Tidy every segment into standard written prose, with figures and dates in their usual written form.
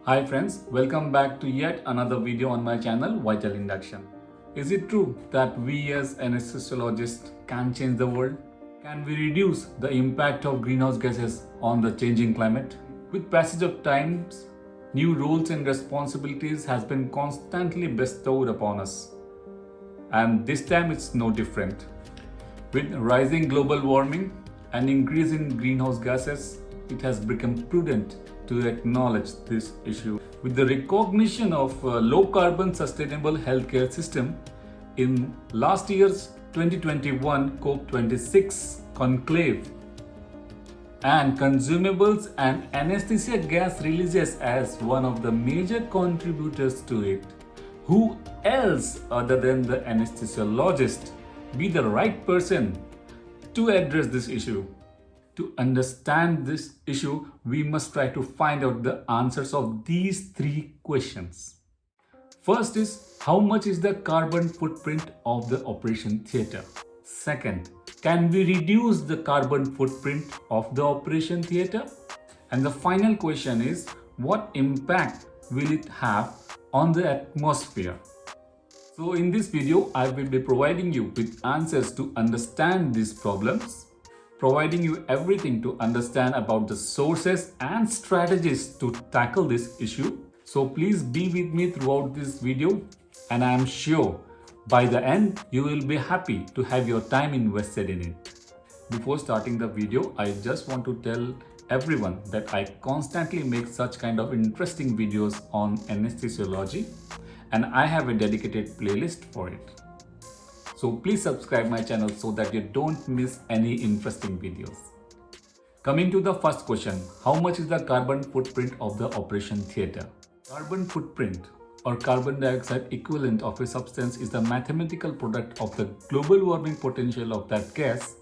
Hi friends, welcome back to yet another video on my channel Vital Induction. Is it true that we as anesthesiologists can change the world? Can we reduce the impact of greenhouse gases on the changing climate? With passage of times, new roles and responsibilities has been constantly bestowed upon us. And this time it's no different. With rising global warming and increase in greenhouse gases, it has become prudent to acknowledge this issue. With the recognition of a low carbon sustainable healthcare system in last year's 2021 COP26 conclave, and consumables and anesthesia gas releases as one of the major contributors to it, who else other than the anesthesiologist be the right person to address this issue? To understand this issue, we must try to find out the answers of these three questions. First is, how much is the carbon footprint of the operation theatre? Second, can we reduce the carbon footprint of the operation theatre? And the final question is, what impact will it have on the atmosphere? So in this video, I will be providing you with answers to understand these problems, providing you everything to understand about the sources and strategies to tackle this issue. So please be with me throughout this video, and I am sure by the end you will be happy to have your time invested in it. Before starting the video, I just want to tell everyone that I constantly make such kind of interesting videos on anesthesiology, and I have a dedicated playlist for it. So please subscribe my channel so that you don't miss any interesting videos. Coming to the first question, how much is the carbon footprint of the operation theatre? Carbon footprint or carbon dioxide equivalent of a substance is the mathematical product of the global warming potential of that gas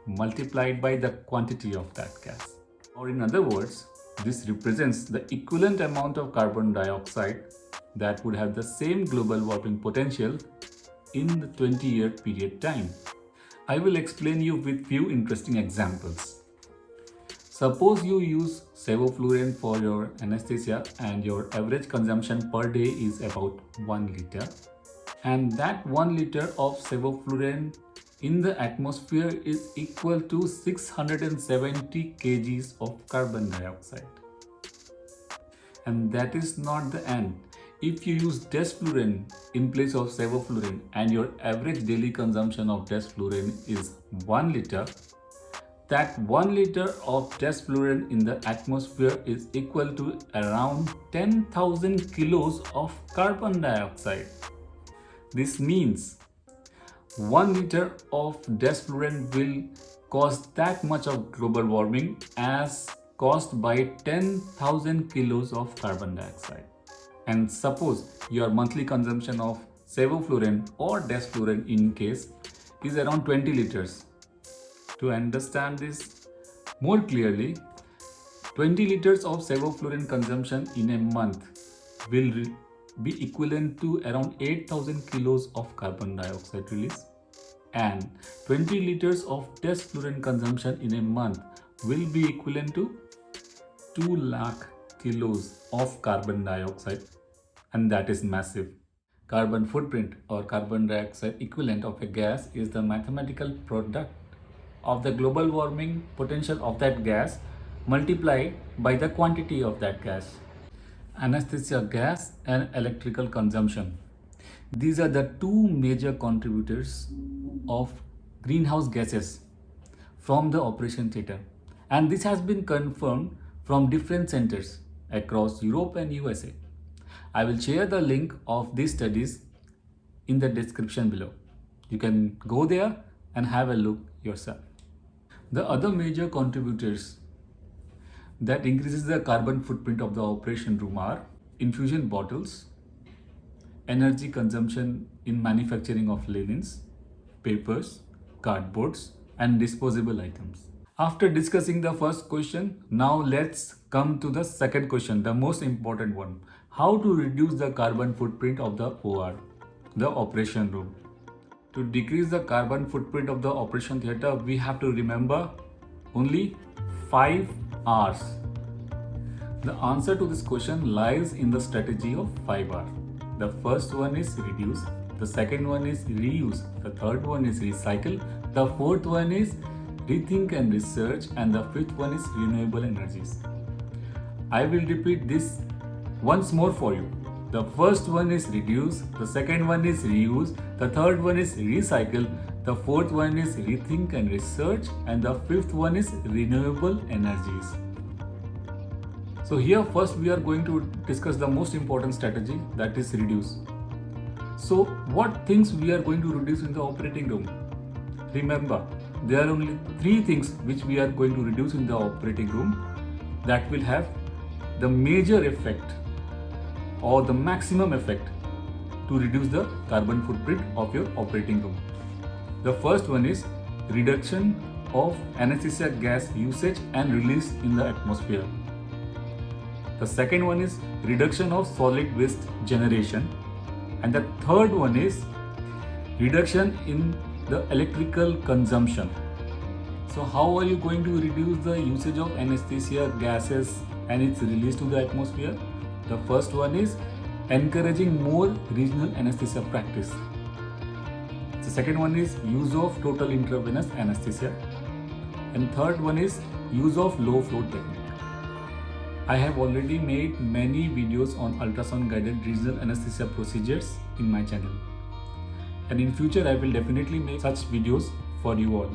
multiplied by the quantity of that gas. Or in other words, this represents the equivalent amount of carbon dioxide that would have the same global warming potential in the 20-year period time. I will explain you with few interesting examples. Suppose you use sevoflurane for your anesthesia and your average consumption per day is about 1 liter, and that 1 liter of sevoflurane in the atmosphere is equal to 670 kgs of carbon dioxide. And that is not the end. If you use desflurane in place of sevoflurane and your average daily consumption of desflurane is 1 liter, that 1 liter of desflurane in the atmosphere is equal to around 10,000 kilos of carbon dioxide. This means 1 liter of desflurane will cause that much of global warming as caused by 10,000 kilos of carbon dioxide. And suppose your monthly consumption of sevoflurane or desflurane in case is around 20 liters. To understand this more clearly, 20 liters of sevoflurane consumption in a month will be equivalent to around 8,000 kilos of carbon dioxide release, and 20 liters of desflurane consumption in a month will be equivalent to 2 lakh kilos of carbon dioxide, and that is massive. Carbon footprint or carbon dioxide equivalent of a gas is the mathematical product of the global warming potential of that gas multiplied by the quantity of that gas. Anesthesia gas and electrical consumption. These are the two major contributors of greenhouse gases from the operation theatre, and this has been confirmed from different centers across Europe and USA. I will share the link of these studies in the description below. You can go there and have a look yourself. The other major contributors that increases the carbon footprint of the operation room are infusion bottles, energy consumption in manufacturing of linens, papers, cardboards, and disposable items. After discussing the first question, now let's come to the second question, the most important one. How to reduce the carbon footprint of the OR, the operation room? To decrease the carbon footprint of the operation theatre, we have to remember only 5 R's. The answer to this question lies in the strategy of 5R. The first one is reduce, the second one is reuse, the third one is recycle, the fourth one is rethink and research, and the fifth one is renewable energies. I will repeat this once more for you. The first one is reduce, the second one is reuse, the third one is recycle, the fourth one is rethink and research, and the fifth one is renewable energies. So here first we are going to discuss the most important strategy, that is reduce. So what things we are going to reduce in the operating room? Remember, there are only 3 things which we are going to reduce in the operating room that will have the major effect or the maximum effect to reduce the carbon footprint of your operating room. The first one is reduction of anesthesia gas usage and release in the atmosphere. The second one is reduction of solid waste generation. And the third one is reduction in the electrical consumption. So how are you going to reduce the usage of anesthesia gases and its release to the atmosphere? The first one is encouraging more regional anesthesia practice. The second one is use of total intravenous anesthesia. And third one is use of low flow technique. I have already made many videos on ultrasound guided regional anesthesia procedures in my channel. And in future I will definitely make such videos for you all.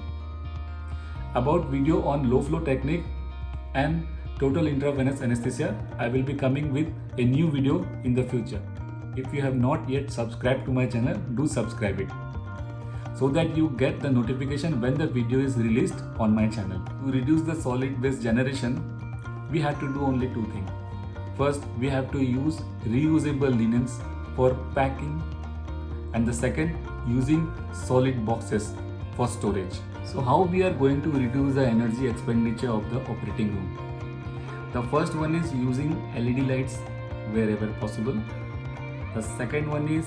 About video on low flow technique and total intravenous anesthesia, I will be coming with a new video in the future. If you have not yet subscribed to my channel, do subscribe it so that you get the notification when the video is released on my channel. To reduce the solid waste generation, we have to do only 2 things. First, we have to use reusable linens for packing, and the second, using solid boxes for storage. So how we are going to reduce the energy expenditure of the operating room? The first one is using LED lights wherever possible. The second one is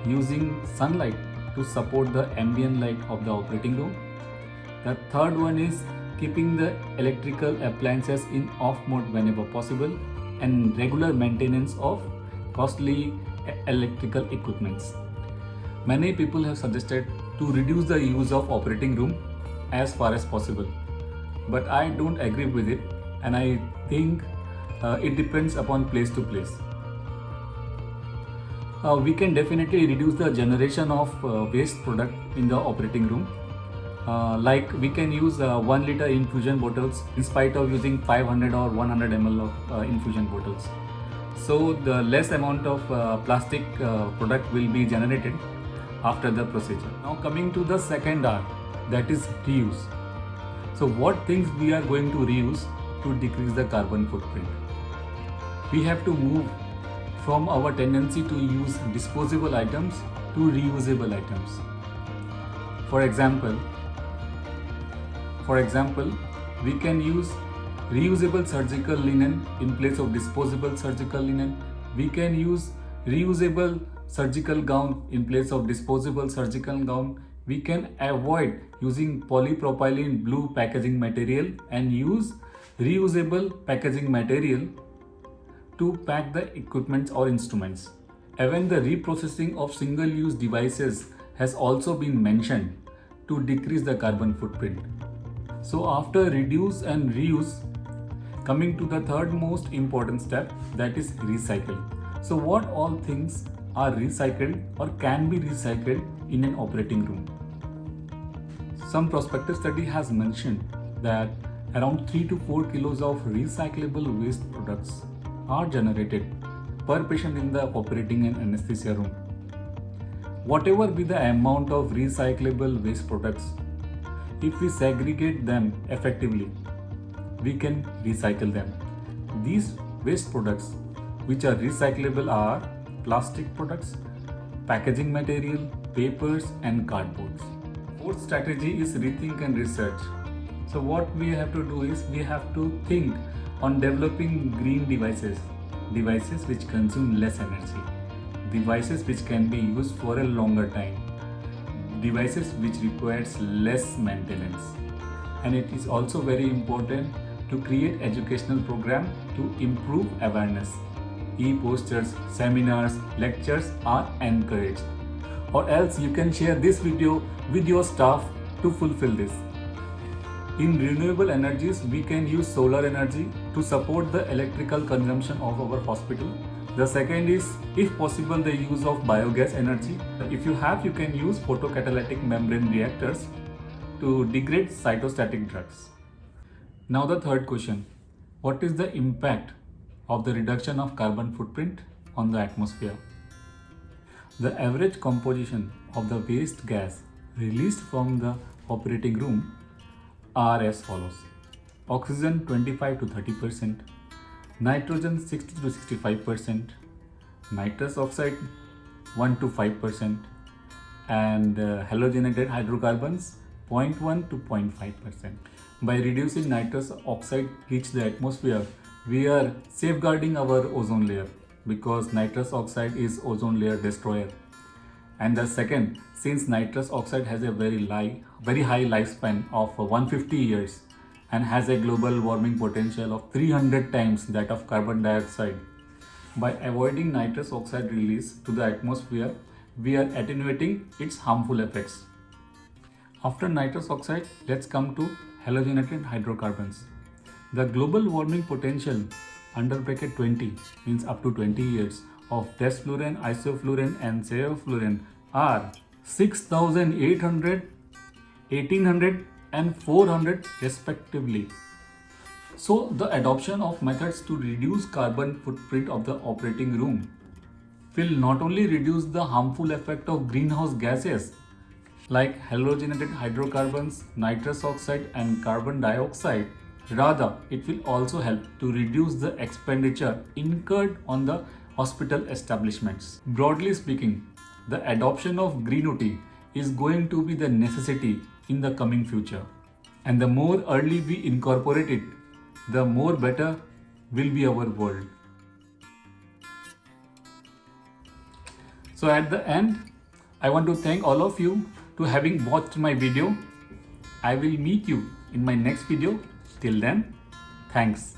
using sunlight to support the ambient light of the operating room. The third one is keeping the electrical appliances in off mode whenever possible, and regular maintenance of costly electrical equipments. Many people have suggested to reduce the use of operating room as far as possible, but I don't agree with it, and I think it depends upon place to place. We can definitely reduce the generation of waste product in the operating room. Like we can use 1 liter infusion bottles in spite of using 500 or 100 ml of infusion bottles. So the less amount of plastic product will be generated after the procedure. Now coming to the second R, that is reuse. So what things we are going to reuse to decrease the carbon footprint? We have to move from our tendency to use disposable items to reusable items. For example, we can use reusable surgical linen in place of disposable surgical linen. We can use reusable surgical gown in place of disposable surgical gown. We can avoid using polypropylene blue packaging material and use reusable packaging material to pack the equipment or instruments. Even the reprocessing of single-use devices has also been mentioned to decrease the carbon footprint. So after reduce and reuse, coming to the third most important step, that is recycle. So what all things are recycled or can be recycled in an operating room? Some prospective study has mentioned that around 3 to 4 kilos of recyclable waste products are generated per patient in the operating and anesthesia room. Whatever be the amount of recyclable waste products, if we segregate them effectively, we can recycle them. These waste products which are recyclable are plastic products, packaging material, papers and cardboards. Fourth strategy is rethink and research. So what we have to do is we have to think on developing green devices which consume less energy, devices which can be used for a longer time, devices which requires less maintenance. And it is also very important to create educational program to improve awareness. E-posters, seminars, lectures are encouraged. Or else you can share this video with your staff to fulfill this. In renewable energies, we can use solar energy to support the electrical consumption of our hospital. The second is, if possible, the use of biogas energy. If you have, you can use photocatalytic membrane reactors to degrade cytostatic drugs. Now the third question, what is the impact of the reduction of carbon footprint on the atmosphere? The average composition of the waste gas released from the operating room are as follows: oxygen 25 to 30%, nitrogen 60 to 65%, nitrous oxide 1 to 5%, and halogenated hydrocarbons 0.1 to 0.5%. By reducing nitrous oxide reach the atmosphere, we are safeguarding our ozone layer, because nitrous oxide is ozone layer destroyer. And the second, since nitrous oxide has a very high lifespan of 150 years and has a global warming potential of 300 times that of carbon dioxide, by avoiding nitrous oxide release to the atmosphere, we are attenuating its harmful effects. After nitrous oxide, let's come to halogenated hydrocarbons. The global warming potential under bracket 20 means up to 20 years of desflurane, isoflurane and sevoflurane are 6,800, 1,800 and 400 respectively. So the adoption of methods to reduce carbon footprint of the operating room will not only reduce the harmful effect of greenhouse gases like halogenated hydrocarbons, nitrous oxide and carbon dioxide, rather it will also help to reduce the expenditure incurred on the hospital establishments. Broadly speaking, the adoption of green OT is going to be the necessity in the coming future. And the more early we incorporate it, the more better will be our world. So at the end, I want to thank all of you to having watched my video. I will meet you in my next video. Till then, thanks.